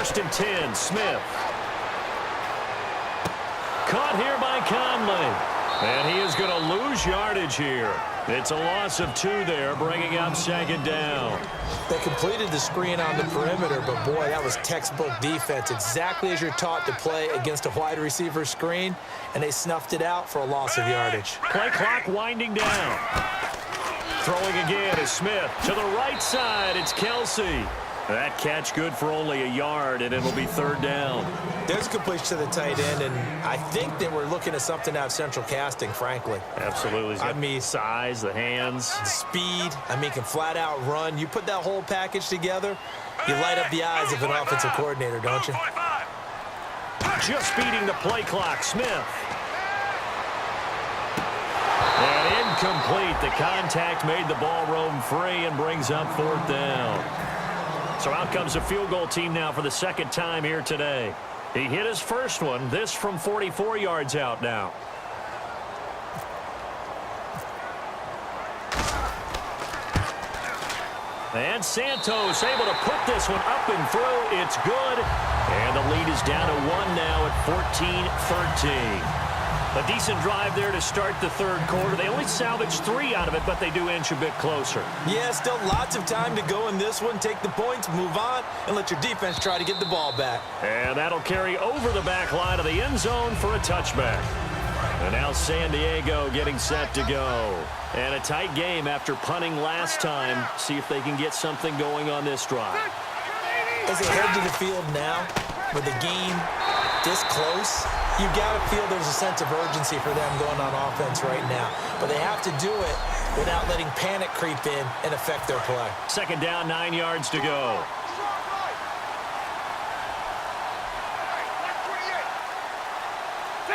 First and 10, Smith. Caught here by Conley. And he is going to lose yardage here. It's a loss of 2 there, bringing up second down. They completed the screen on the perimeter, but boy, that was textbook defense. Exactly as you're taught to play against a wide receiver screen, and they snuffed it out for a loss of yardage. Play clock winding down. Throwing again is Smith. To the right side, it's Kelsey. That catch good for only a yard, and it'll be third down. There's a completion to the tight end, and I think they were looking at something out of central casting, frankly. Absolutely. I mean, size, the hands. The speed, I mean, can flat out run. You put that whole package together, you light up the eyes of an offensive coordinator, don't you? Just beating the play clock, Smith. And incomplete. The contact made the ball roam free and brings up fourth down. So out comes a field goal team now for the second time here today. He hit his first one, this from 44 yards out now. And Santos able to put this one up and through. It's good. And the lead is down to 1 now at 14-13. A decent drive there to start the third quarter. They only salvaged 3 out of it, but they do inch a bit closer. Yeah, still lots of time to go in this one. Take the points, move on, and let your defense try to get the ball back. And that'll carry over the back line of the end zone for a touchback. And now San Diego getting set to go. And a tight game after punting last time. See if they can get something going on this drive. As they head to the field now, with the game this close, you got to feel there's a sense of urgency for them going on offense right now. But they have to do it without letting panic creep in and affect their play. Second down, 9 yards to go.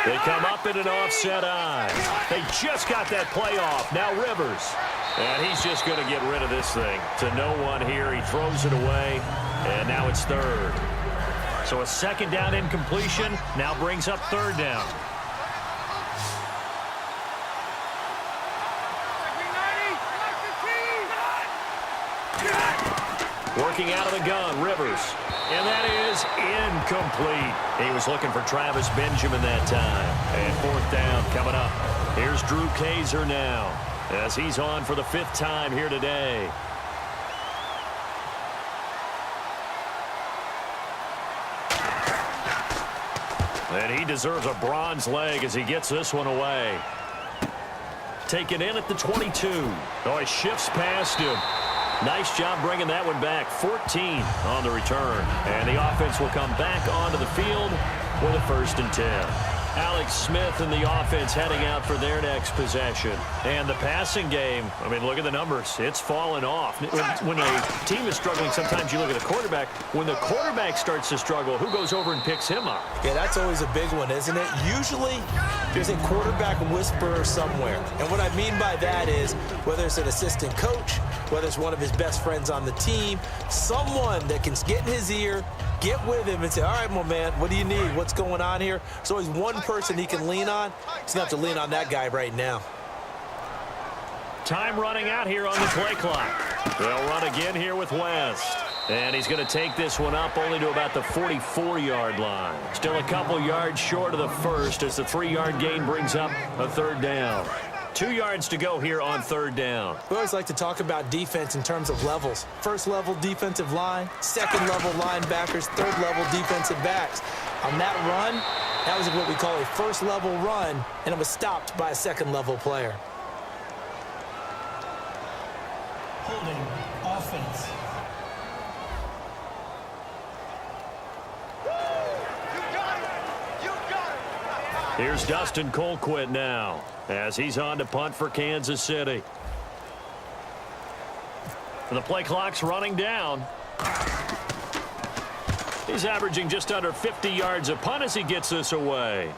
They come up in an offset eye. They just got that play off. Now Rivers. And he's just going to get rid of this thing. To no one here. He throws it away. And now it's third. So a second down incompletion now brings up third down. Working out of the gun, Rivers. And that is incomplete. He was looking for Travis Benjamin that time. And fourth down coming up. Here's Drew Kaiser now as he's on for the 5th time here today. And he deserves a bronze leg as he gets this one away. Taken in at the 22. Oh, he shifts past him. Nice job bringing that one back. 14 on the return. And the offense will come back onto the field with a 1st and 10. Alex Smith and the offense heading out for their next possession. And the passing game, I mean, look at the numbers. It's fallen off. When a team is struggling, sometimes you look at the quarterback. When the quarterback starts to struggle, who goes over and picks him up? Yeah, that's always a big one, isn't it? Usually, there's a quarterback whisperer somewhere. And what I mean by that is, whether it's an assistant coach, whether it's one of his best friends on the team, someone that can get in his ear, get with him and say, all right, my man, what do you need? What's going on here? There's always one person he can lean on. He's going to have to lean on that guy right now. Time running out here on the play clock. They'll run again here with West. And he's going to take this one up only to about the 44-yard line. Still a couple yards short of the first as the 3-yard gain brings up a third down. 2 yards to go here on third down. We always like to talk about defense in terms of levels. First level defensive line, second level linebackers, third level defensive backs. On that run, that was what we call a first level run, and it was stopped by a second level player. Holding offense. Here's Dustin Colquitt now as he's on to punt for Kansas City. And the play clock's running down. He's averaging just under 50 yards a punt as he gets this away.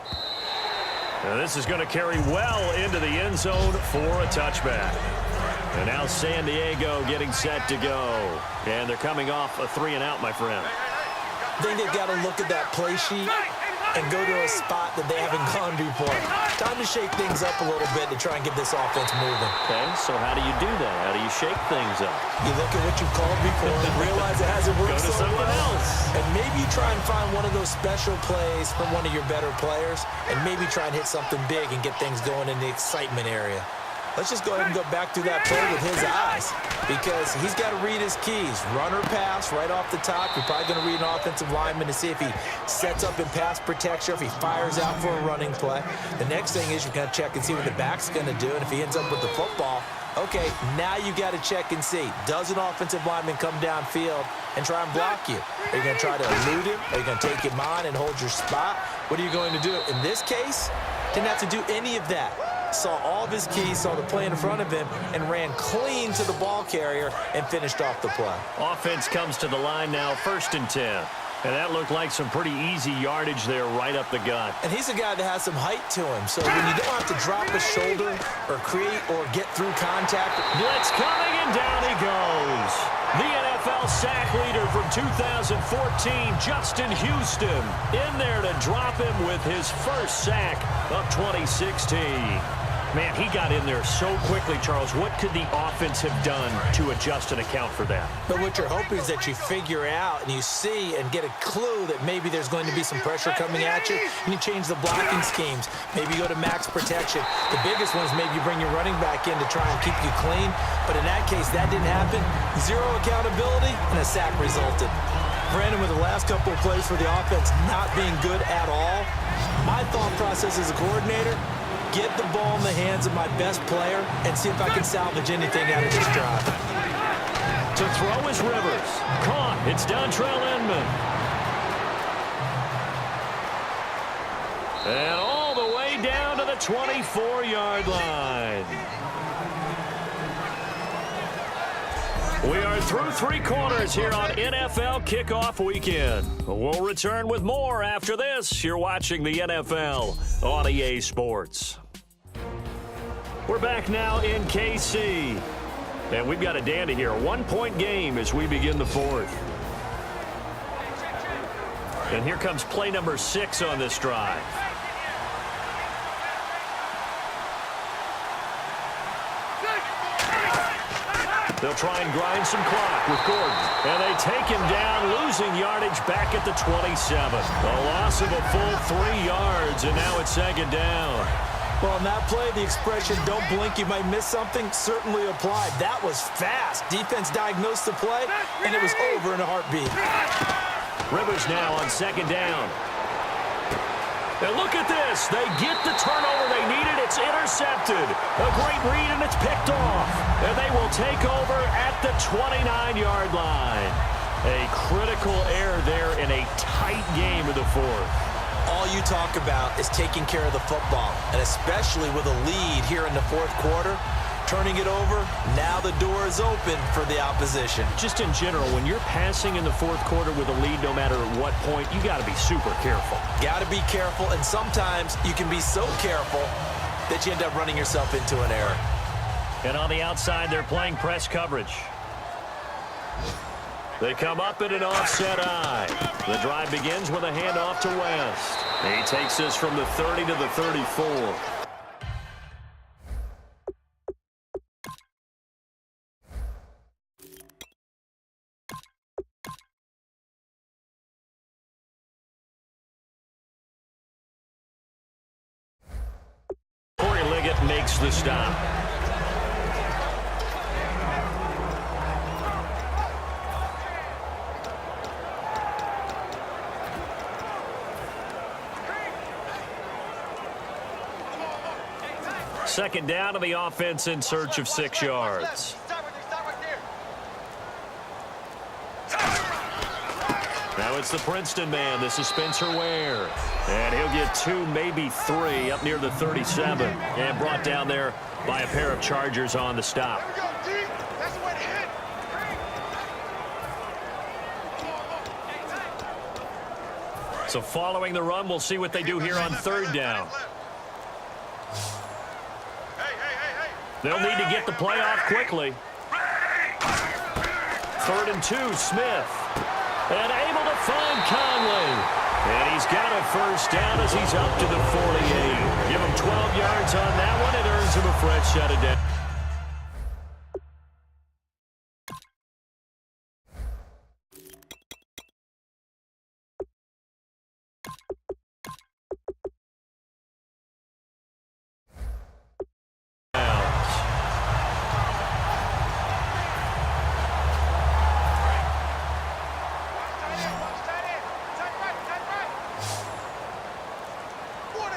And this is going to carry well into the end zone for a touchback. And now San Diego getting set to go. And they're coming off a 3-and-out, my friend. I think they've got to look at that play sheet and go to a spot that they haven't gone before. Time to shake things up a little bit to try and get this offense moving. Okay, so how do you do that? How do you shake things up? You look at what you called before and realize it hasn't worked Go to so someone well. else. And maybe you try and find one of those special plays from one of your better players and maybe try and hit something big and get things going in the excitement area. Let's just go ahead and go back through that play with his eyes because he's got to read his keys. Run or pass right off the top. You're probably going to read an offensive lineman to see if he sets up in pass protection, if he fires out for a running play. The next thing is you're going to check and see what the back's going to do. And if he ends up with the football, okay, now you got to check and see. Does an offensive lineman come downfield and try and block you? Are you going to try to elude him? Are you going to take him on and hold your spot? What are you going to do? In this case, didn't have to do any of that. Saw all of his keys, saw the play in front of him, and ran clean to the ball carrier and finished off the play. Offense comes to the line now, 1st and 10. And that looked like some pretty easy yardage there right up the gut. And he's a guy that has some height to him, so when you don't have to drop a shoulder or create or get through contact. Blitz coming, and down he goes. The NFL sack leader from 2014, Justin Houston, in there to drop him with his first sack of 2016. Man, he got in there so quickly, Charles. What could the offense have done to adjust and account for that? But what you're hoping is that you figure out and you see and get a clue that maybe there's going to be some pressure coming at you, and you change the blocking schemes. Maybe you go to max protection. The biggest one is maybe you bring your running back in to try and keep you clean. But in that case, that didn't happen. Zero accountability, and a sack resulted. Brandon, with the last couple of plays for the offense not being good at all, my thought process as a coordinator, get the ball in the hands of my best player and see if I can salvage anything out of this drive. To throw is Rivers. Caught. It's Dontrell Inman. And all the way down to the 24-yard line. We are through 3 quarters here on NFL Kickoff Weekend. We'll return with more after this. You're watching the NFL on EA Sports. We're back now in KC. And we've got a dandy here. A 1-point game as we begin the 4th. And here comes play number 6 on this drive. They'll try and grind some clock with Gordon. And they take him down, losing yardage back at the 27. A loss of a full 3 yards, and now it's 2nd down. Well, in that play, the expression, don't blink, you might miss something, certainly applied. That was fast. Defense diagnosed the play, and it was over in a heartbeat. Rivers now on 2nd down. And look at this. They get the turnover they needed. It's intercepted. A great read, and it's picked off. And they will take over at the 29-yard line. A critical error there in a tight game of the 4th. All you talk about is taking care of the football, and especially with a lead here in the 4th quarter, turning it over, now the door is open for the opposition. Just in general, when you're passing in the 4th quarter with a lead, no matter at what point, you got to be super careful. Got to be careful, and sometimes you can be so careful that you end up running yourself into an error. And on the outside, they're playing press coverage. They come up in an offset eye. The drive begins with a handoff to West. He takes this from the 30 to the 34. Corey Liggett makes the stop. Second down to the offense in search of 6 yards. Now it's the Princeton man. This is Spencer Ware. And he'll get 2, maybe 3 up near the 37. And brought down there by a pair of Chargers on the stop. So following the run, we'll see what they do here on 3rd down. They'll need to get the play off quickly. 3rd and 2, Smith. And able to find Conley. And he's got a first down as he's up to the 48. Give him 12 yards on that one. It earns him a fresh set of down.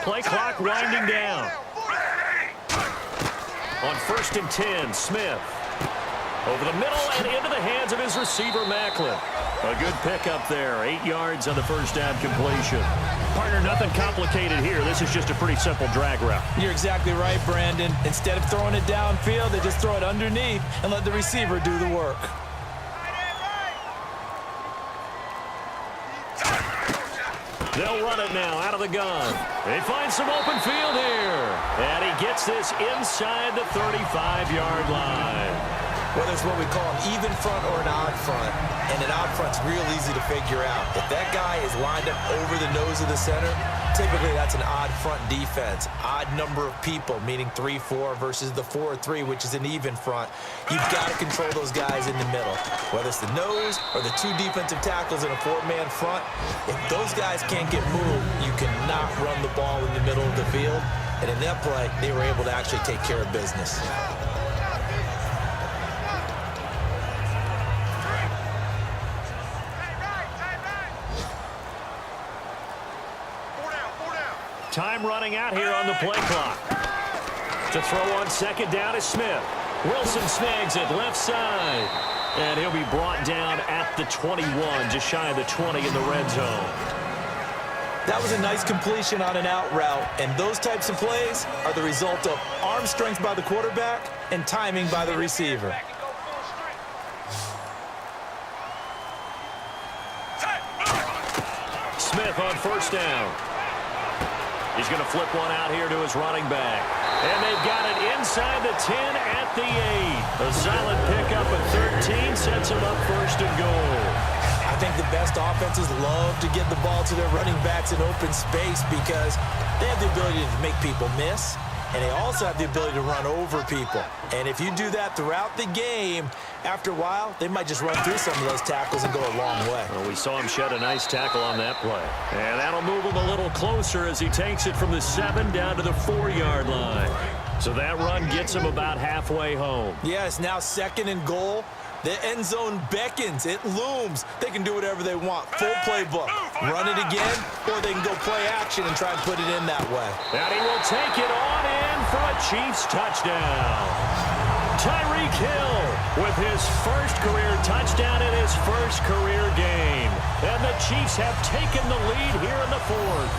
Play clock winding down. On 1st and 10, Smith. Over the middle and into the hands of his receiver, Macklin. A good pickup there. 8 yards on the first down completion. Partner, nothing complicated here. This is just a pretty simple drag route. You're exactly right, Brandon. Instead of throwing it downfield, they just throw it underneath and let the receiver do the work. They'll run it now out of the gun. They find some open field here. And he gets this inside the 35-yard line. Whether it's what we call an even front or an odd front, and an odd front's real easy to figure out. If that guy is lined up over the nose of the center, typically that's an odd front defense. Odd number of people, meaning 3-4 versus the 4-3, which is an even front. You've got to control those guys in the middle. Whether it's the nose or the 2 defensive tackles in a 4-man front, if those guys can't get moved, you cannot run the ball in the middle of the field. And in that play, they were able to actually take care of business. Time running out here on the play clock. To throw on 2nd down is Smith. Wilson snags it left side. And he'll be brought down at the 21, just shy of the 20 in the red zone. That was a nice completion on an out route, and those types of plays are the result of arm strength by the quarterback and timing by the receiver. Smith on 1st down. He's going to flip one out here to his running back. And they've got it inside the 10 at the 8. A solid pickup at 13 sets him up 1st and goal. I think the best offenses love to get the ball to their running backs in open space because they have the ability to make people miss, and they also have the ability to run over people. And if you do that throughout the game, after a while, they might just run through some of those tackles and go a long way. Well, we saw him shed a nice tackle on that play. And that'll move him a little closer as he takes it from the 7 down to the 4-yard line. So that run gets him about halfway home. Yeah, it's now 2nd and goal. The end zone beckons. It looms. They can do whatever they want. Full playbook. Run it again, or they can go play action and try and put it in that way. And he will take it on in for a Chiefs touchdown. Tyreek Hill with his first career touchdown in his first career game. And the Chiefs have taken the lead here in the 4th.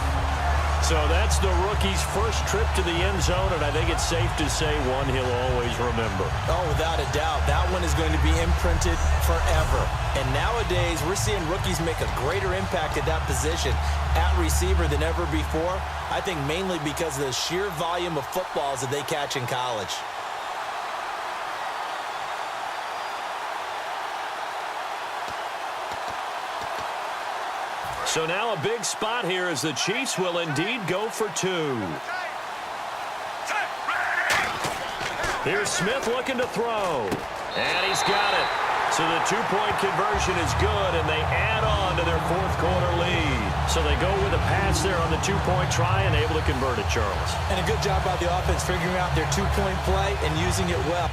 So that's the rookie's first trip to the end zone, and I think it's safe to say one he'll always remember. Oh, without a doubt. That one is going to be imprinted forever. And nowadays, we're seeing rookies make a greater impact at that position at receiver than ever before. I think mainly because of the sheer volume of footballs that they catch in college. So now a big spot here as the Chiefs will indeed go for 2. Here's Smith looking to throw. And he's got it. So the 2-point conversion is good, and they add on to their 4th quarter lead. So they go with a pass there on the 2-point try and able to convert it, Charles. And a good job by the offense figuring out their 2-point play and using it well.